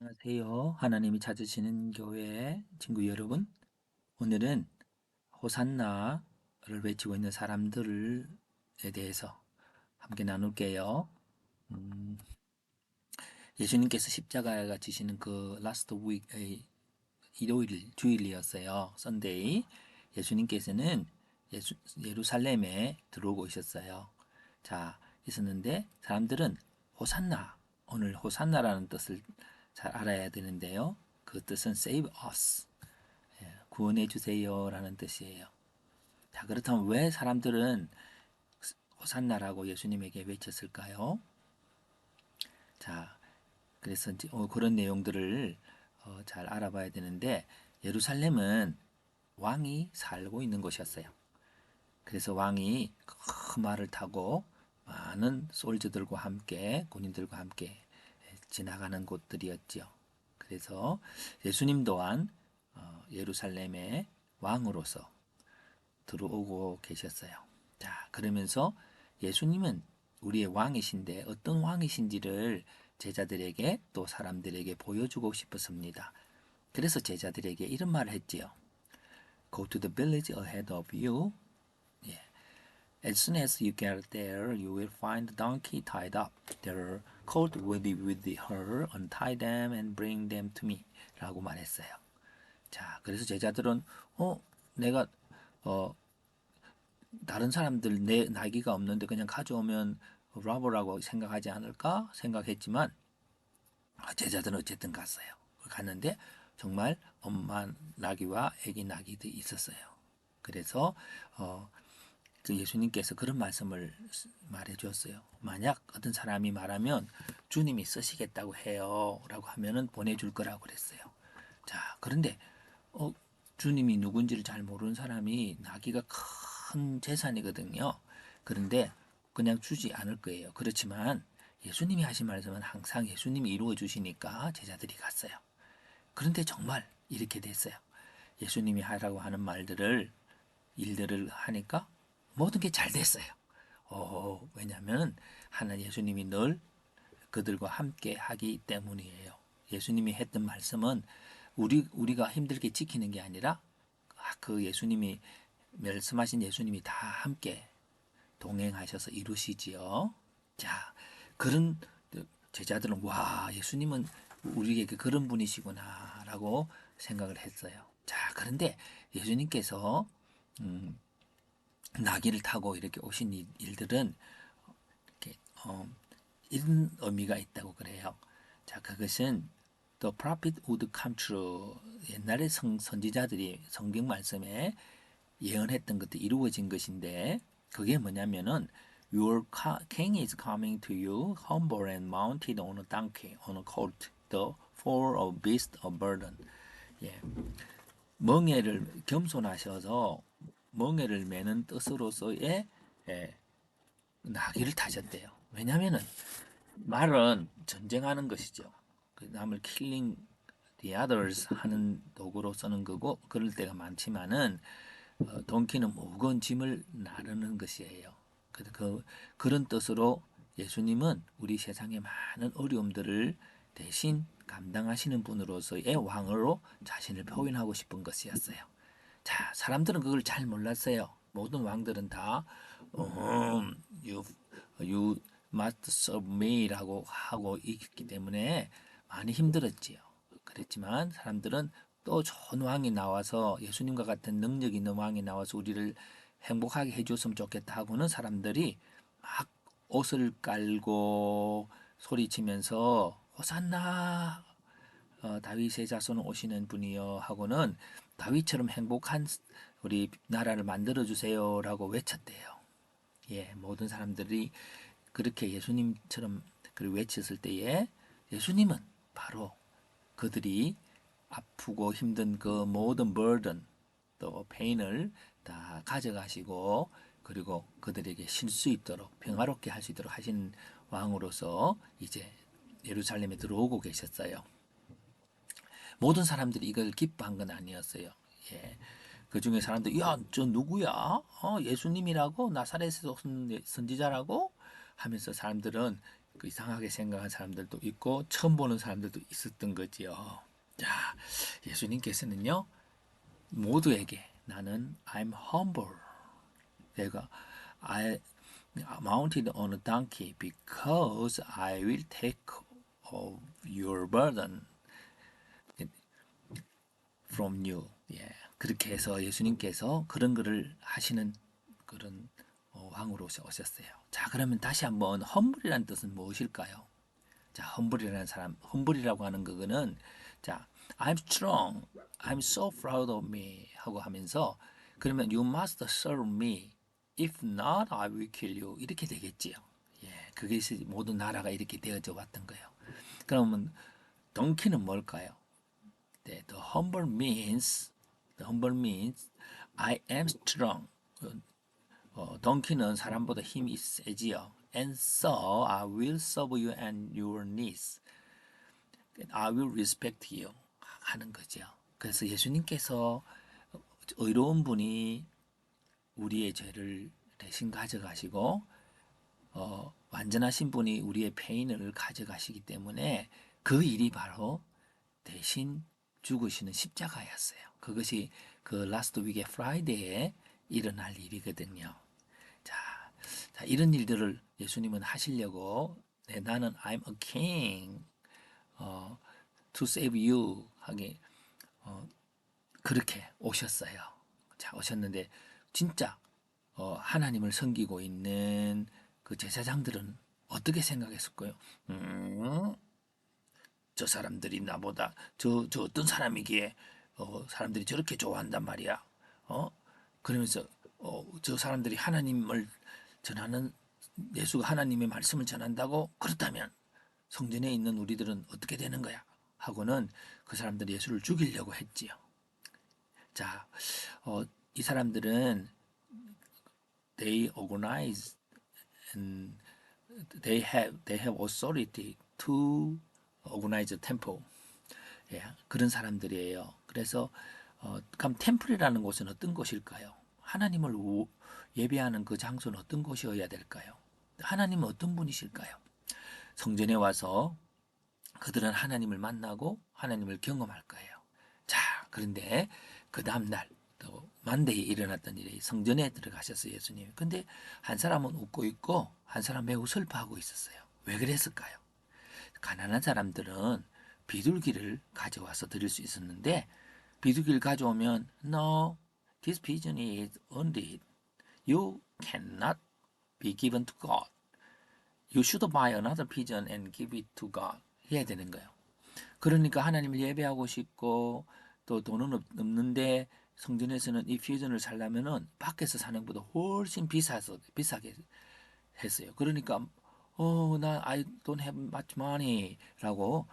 안녕하세요. 하나님이 찾으시는 교회 친구 여러분. 오늘은 호산나를 외치고 있는 사람들에 대해서 함께 나눌게요. 음, 예수님께서 십자가가 지시는 그 라스트 위크의 일요일, 주일이었어요. 선데이. 예수님께서는 예루살렘에 들어오고 있었어요. 자, 있었는데 사람들은 호산나, 오늘 호산나라는 뜻을 잘 알아야 되는데요. 그 뜻은 save us, 구원해 주세요라는 뜻이에요. 자, 그렇다면 왜 사람들은 호산나라고 예수님에게 외쳤을까요? 자, 그래서 이제 그런 내용들을 잘 알아봐야 되는데 예루살렘은 왕이 살고 있는 곳이었어요. 그래서 왕이 큰 말을 타고 많은 솔저들과 함께 군인들과 함께 지나가는 곳들이었지요. 그래서 예수님 또한 예루살렘의 왕으로서 들어오고 계셨어요. 자, 그러면서 예수님은 우리의 왕이신데 어떤 왕이신지를 제자들에게 또 사람들에게 보여주고 싶었습니다. 그래서 제자들에게 이런 말을 했지요. Go to the village ahead of you. 예. As soon as you get there, you will find the donkey tied up. Their colt will be with her. Untie them and bring them to me. 라고 말했어요. 자, 그래서 제자들은 내가 어, 다른 사람들 내 나귀가 없는데 그냥 가져오면 라버라고 생각하지 않을까 생각했지만 제자들은 어쨌든 갔어요. 갔는데 정말 엄마 나귀와 아기 나귀도 있었어요. 그래서 그 예수님께서 그런 말씀을 말해 주었어요. 만약 어떤 사람이 말하면 주님이 쓰시겠다고 해요. 라고 하면은 보내줄 거라고 그랬어요. 자, 그런데, 주님이 누군지를 잘 모르는 사람이 나기가 큰 재산이거든요. 그런데 그냥 주지 않을 거예요. 그렇지만 예수님이 하신 말씀은 항상 예수님이 이루어 주시니까 제자들이 갔어요. 그런데 정말 이렇게 됐어요. 예수님이 하라고 하는 일들을 하니까 모든 게 잘 됐어요. 왜냐하면 하나님 예수님이 늘 그들과 함께 하기 때문이에요. 예수님이 했던 말씀은 우리가 힘들게 지키는 게 아니라 그 예수님이 말씀하신 예수님이 다 함께 동행하셔서 이루시지요. 자, 그런 제자들은 와, 예수님은 우리에게 그런 분이시구나라고 생각을 했어요. 자, 그런데 예수님께서 나귀를 타고 이렇게 오신 일들은 이렇게 이런 의미가 있다고 그래요. 자, 그것은 The prophet would come true. 옛날에 선지자들이 성경 말씀에 예언했던 것도 이루어진 것인데 그게 뭐냐면은 Your king is coming to you, humble and mounted on a donkey, on a colt, the foal of beast of burden. 예, 멍에를 겸손하셔서 멍에를 매는 뜻으로서의 나귀를 타셨대요. 왜냐하면은 말은 전쟁하는 것이죠. 그 남을 killing the others 하는 도구로 쓰는 거고 그럴 때가 많지만은 동키는 무거운 짐을 나르는 것이에요. 그런 뜻으로 예수님은 우리 세상의 많은 어려움들을 대신 감당하시는 분으로서의 왕으로 자신을 표현하고 싶은 것이었어요. 자, 사람들은 그걸 잘 몰랐어요. 모든 왕들은 다 you, you must serve me라고 하고 있기 때문에 많이 힘들었지요. 그랬지만 사람들은 또 좋은 왕이 나와서 예수님과 같은 능력 있는 왕이 나와서 우리를 행복하게 해줬으면 좋겠다 하고는 사람들이 막 옷을 깔고 소리치면서 호산나 다윗의 자손 오시는 분이여 하고는 다윗처럼 행복한 우리 나라를 만들어 주세요라고 외쳤대요. 예, 모든 사람들이 그렇게 예수님처럼 그 외쳤을 때에 예수님은 바로 그들이 아프고 힘든 그 모든 burden 또 페인을 다 가져가시고 그리고 그들에게 쉴 수 있도록 평화롭게 할 수 있도록 하신 왕으로서 이제 예루살렘에 들어오고 계셨어요. 모든 사람들이 이걸 기뻐한 건 아니었어요. 예. 그 중에 사람들이, 야, 저 누구야? 예수님이라고? 나사렛에서 온 선지자라고? 하면서 사람들은 그 이상하게 생각한 사람들도 있고 처음 보는 사람들도 있었던 거지요. 자, 예수님께서는요 모두에게 나는 I'm humble. 내가 I mounted on a donkey because I will take of your burden from you. 예. 그렇게 해서 예수님께서 그런 글을 하시는 그런 왕으로 오셨어요. 자, 그러면 다시 한번 험블이라는 뜻은 무엇일까요? 자, 험블이라는 사람, 험블이라고 하는 그거는 자, I'm strong, I'm so proud of me 하고 하면서 그러면 you must serve me. If not, I will kill you. 이렇게 되겠지요. 예, 그게 모든 나라가 이렇게 되어져 왔던 거예요. 그러면 덩키는 뭘까요? 네, the humble means I am strong. 덩키는 사람보다 힘이 세지요. And so I will serve you and your needs. I will respect you 하는 거죠. 그래서 예수님께서 의로운 분이 우리의 죄를 대신 가져가시고 완전하신 분이 우리의 페인을 가져가시기 때문에 그 일이 바로 대신 죽으시는 십자가였어요. 그것이 그 라스트 위크의 프라이데이에 일어날 일이거든요. 자, 자 이런 일들을 예수님은 하시려고 네, 나는 I'm a king to save you 하게 그렇게 오셨어요. 자, 오셨는데 진짜 하나님을 섬기고 있는 그 제사장들은 어떻게 생각했을까요? 음, 저 사람들이 나보다 저 어떤 사람이기에 사람들이 저렇게 좋아한단 말이야. 어? 그러면서 저 사람들이 하나님을 전하는 예수가 하나님의 말씀을 전한다고 그렇다면 성전에 있는 우리들은 어떻게 되는 거야? 하고는 그 사람들이 예수를 죽이려고 했지요. 자, 이 사람들은 they organize and they have authority to organize a temple. 예, 그런 사람들이에요. 그래서 그럼 템플이라는 곳은 어떤 곳일까요? 하나님을 예배하는 그 장소는 어떤 곳이어야 될까요? 하나님은 어떤 분이실까요? 성전에 와서 그들은 하나님을 만나고 하나님을 경험할 거예요. 자, 그런데 그 다음날 또 만대에 일어났던 일이 성전에 들어가셨어요, 예수님. 근데 한 사람은 웃고 있고 한 사람 매우 슬퍼하고 있었어요. 왜 그랬을까요? 가난한 사람들은 비둘기를 가져와서 드릴 수 있었는데 비둘기를 가져오면 No, this pigeon is undead. You cannot be given to God. You should buy another pigeon and give it to God. 해야 되는 거예요. 그러니까 하나님을 예배하고 싶고 또 돈은 없는데 성전에서는 이 퓨전을 살려면은 밖에서 사는 것보다 훨씬 비싸게 했어요. 그러니까 나 I don't have much money라고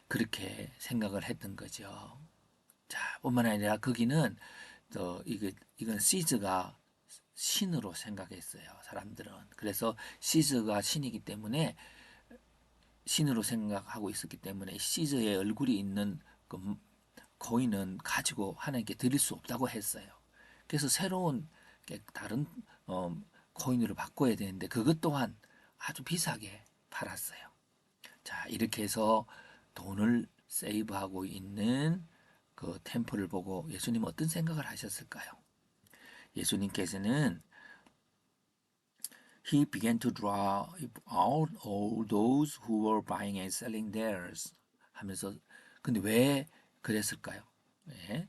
그렇게 생각을 했던 거죠. 자, 뿐만 아니라 거기는 또 이건 시즈가 신으로 생각했어요. 사람들은. 그래서 시즈가 신이기 때문에 신으로 생각하고 있었기 때문에 시즈의 얼굴이 있는 그 코인은 가지고 하나님께 드릴 수 없다고 했어요. 그래서 새로운 다른 코인으로 바꿔야 되는데 그것 또한 아주 비싸게 팔았어요. 자, 이렇게 해서 돈을 세이브하고 있는 그 템플을 보고 예수님은 어떤 생각을 하셨을까요? 예수님께서는 He began to draw out all those who were buying and selling theirs 하면서 근데 왜 그랬을까요? 네.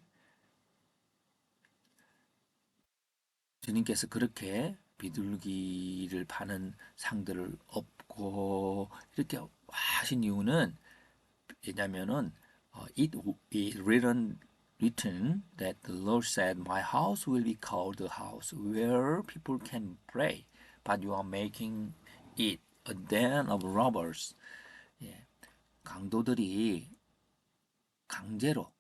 주님께서 그렇게 비둘기를 파는 상들을 엎고 이렇게 하신 이유는 왜냐면은 it written that the Lord said, My house will be called a house where people can pray, but you are making it a den of robbers. 예, 강도들이 강제로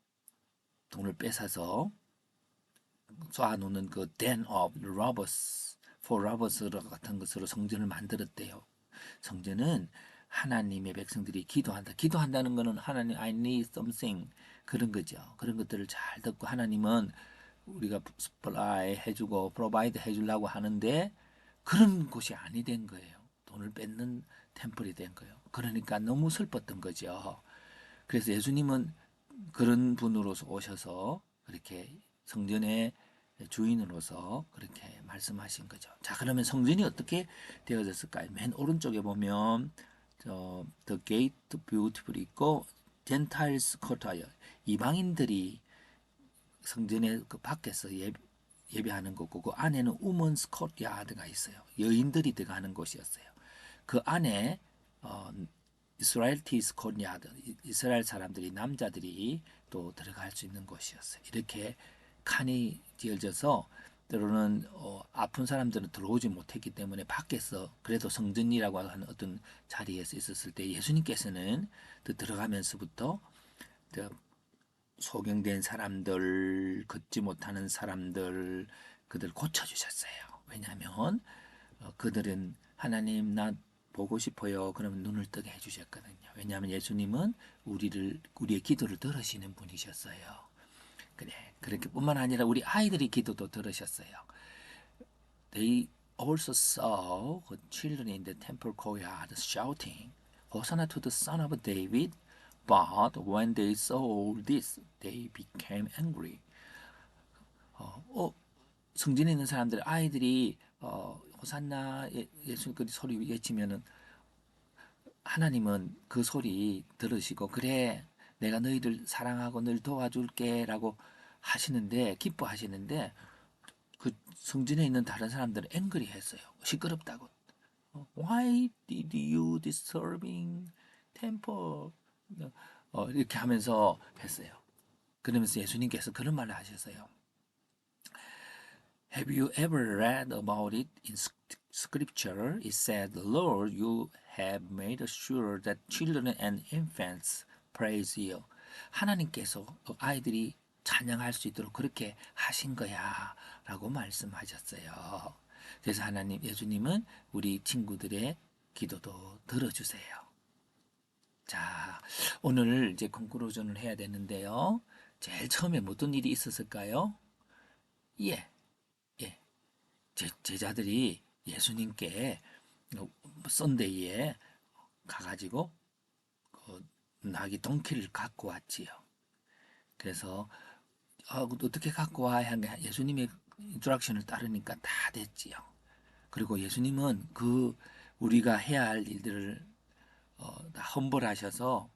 돈을 뺏어서 쏴놓는 그 den of robbers, for robbers 같은 것으로 성전을 만들었대요. 성전은 하나님의 백성들이 기도한다. 기도한다는 것은 하나님 I need something 그런 거죠. 그런 것들을 잘 듣고 하나님은 우리가 supply 해주고 provide 해주려고 하는데 그런 곳이 아니 된 거예요. 돈을 뺏는 템플이 된 거예요. 그러니까 너무 슬펐던 거죠. 그래서 예수님은 그런 분으로서 오셔서 그렇게 성전의 주인으로서 그렇게 말씀하신 거죠. 자, 그러면 성전이 어떻게 되어졌을까요? 맨 오른쪽에 보면 The Gate Beautiful 있고 Gentiles Courtyard, 이방인들이 성전의 그 밖에서 예배하는 거고 그 안에는 우먼스 코트야드가 있어요. 여인들이 들어가는 곳이었어요. 그 안에 이스라엘 티스 코트야드, 이스라엘 사람들이 남자들이 또 들어갈 수 있는 곳이었어요. 이렇게 칸이 지어져서 때로는 아픈 사람들은 들어오지 못했기 때문에 밖에서 그래도 성전이라고 하는 어떤 자리에서 있었을 때 예수님께서는 들어가면서부터 소경된 사람들, 걷지 못하는 사람들, 그들 고쳐주셨어요. 왜냐하면 그들은 하나님 나 보고 싶어요. 그러면 눈을 뜨게 해주셨거든요. 왜냐하면 예수님은 우리의 기도를 들으시는 분이셨어요. 그래 그렇게 뿐만 아니라 우리 아이들의 기도도 들으셨어요. They also saw the children in the temple courtyard shouting, Hosanna to the Son of David. But when they saw this, they became angry. 성전에 있는 사람들, 아이들이 호산나 예수 그 소리 외치면은 하나님은 그 소리 들으시고 그래 내가 너희들 사랑하고 늘 도와줄게라고 하시는데 기뻐하시는데 그 성전에 있는 다른 사람들은 앵그리 했어요. 시끄럽다고. Why did you disturbing temple? 이렇게 하면서 했어요. 그러면서 예수님께서 그런 말을 하셨어요. Have you ever read about it in scripture? It said, Lord, you have made sure that children and infants praise you. 하나님께서 아이들이 찬양할 수 있도록 그렇게 하신 거야 라고 말씀하셨어요. 그래서 하나님, 예수님은 우리 친구들의 기도도 들어주세요. 자, 오늘 이제 컨클루전을 해야 되는데요. 제일 처음에 어떤 일이 있었을까요? 예, 예. 제자들이 예수님께 썬데이에 가가지고 그 나귀 덩키를 갖고 왔지요. 그래서 어떻게 갖고 와야 하냐 예수님의 인스트럭션을 따르니까 다 됐지요. 그리고 예수님은 그 우리가 해야 할 일들을 다 험벌하셔서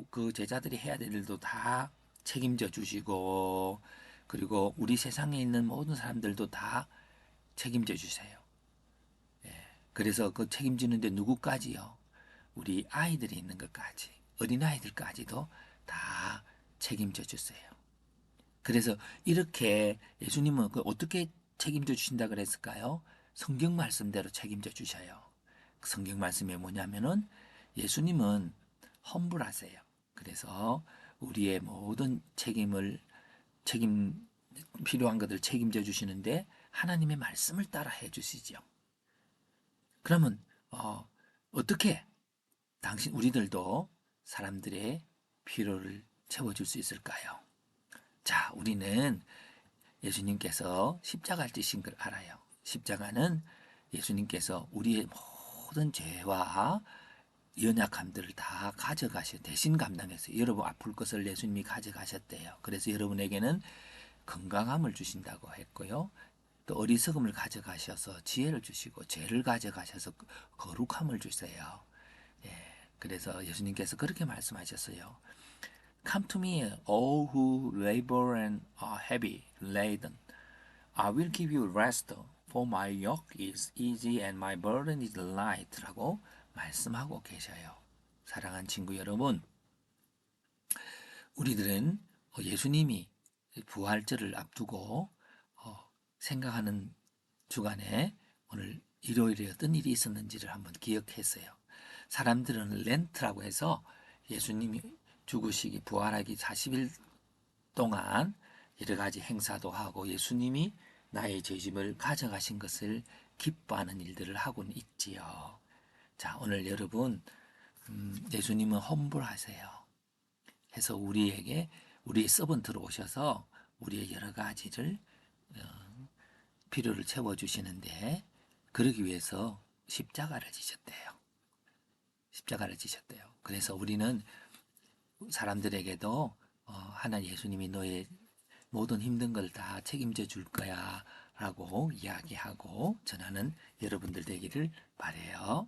그 제자들이 해야 될 일도 다 책임져 주시고 그리고 우리 세상에 있는 모든 사람들도 다 책임져 주세요. 그래서 그 책임지는데 누구까지요? 우리 아이들이 있는 것까지, 어린아이들까지도 다 책임져 주세요. 그래서 이렇게 예수님은 그 어떻게 책임져 주신다 그랬을까요? 성경 말씀대로 책임져 주셔요. 그 성경 말씀이 뭐냐면은 예수님은 험불하세요. 그래서 우리의 모든 책임 필요한 것들 책임져 주시는데 하나님의 말씀을 따라 해 주시죠. 그러면 어떻게 당신 우리들도 사람들의 필요를 채워줄 수 있을까요? 자, 우리는 예수님께서 십자가를 지신 걸 알아요. 십자가는 예수님께서 우리의 모든 죄와 연약함들을 다 대신 감당했어요. 여러분 아플 것을 예수님이 가져가셨대요. 그래서 여러분에게는 건강함을 주신다고 했고요. 또 어리석음을 가져가셔서 지혜를 주시고 죄를 가져가셔서 거룩함을 주세요. 그래서 예수님께서 그렇게 말씀하셨어요. Come to me, all who labor and are heavy laden. I will give you rest, for my yoke is easy and my burden is light. 라고 말씀하고 계셔요. 사랑하는 친구 여러분, 우리들은 예수님이 부활절을 앞두고 생각하는 주간에 오늘 일요일에 어떤 일이 있었는지를 한번 기억했어요. 사람들은 렌트라고 해서 예수님이 죽으시기 부활하기 40일 동안 여러 가지 행사도 하고 예수님이 나의 죄짐을 가져가신 것을 기뻐하는 일들을 하고는 있지요. 자, 오늘 여러분 예수님은 험불하세요. 해서 우리에게 우리의 서번트로 오셔서 우리의 여러 가지를 필요를 채워주시는데 그러기 위해서 십자가를 지셨대요. 십자가를 지셨대요. 그래서 우리는 사람들에게도 하나님 예수님이 너의 모든 힘든 걸 다 책임져 줄 거야 라고 이야기하고 전하는 여러분들 되기를 바라요.